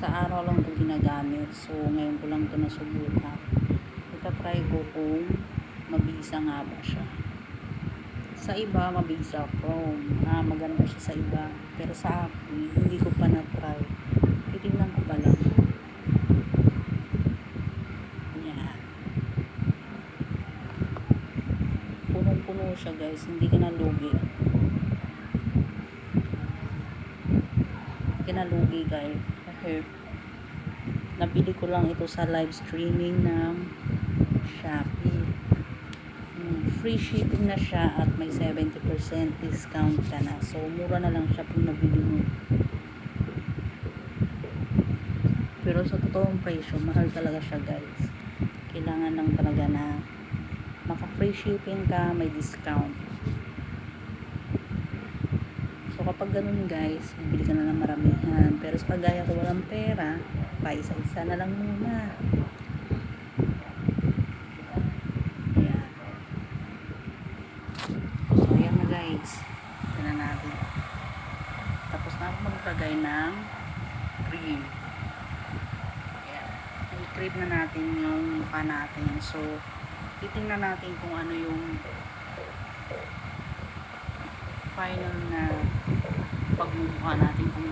sa araw lang ito ginagamit. So, ngayon ko lang ito nasubukan. Itatry ko kung mabisa nga ba siya. Sa iba, mabisa chrome. Maganda siya sa iba. Pero sa akin, hindi ko pa na-try. Titignan ko pa lang. Yan. Punong-puno siya guys. Hindi ka nalugi. Kinalugi guys. Okay. Nabili ko lang ito sa live streaming ng Shopee. Free shipping na siya at may 70% discount ka na. So, mura na lang siya kung nabili mo. Pero sa totoong presyo, mahal talaga siya guys. Kailangan lang talaga na maka free shipping ka, may discount. So, kapag ganun guys, bibili ka na ng maramihan. Pero sa kagaya ko walang pera, pa isa-isa na lang muna. Ayan. So, ayan na guys. Tignan na natin. Tapos na ako maglagay ng cream. Ayan. I-cream na natin yung mukha natin. So, titingnan natin kung ano yung final na pagmumukha natin kung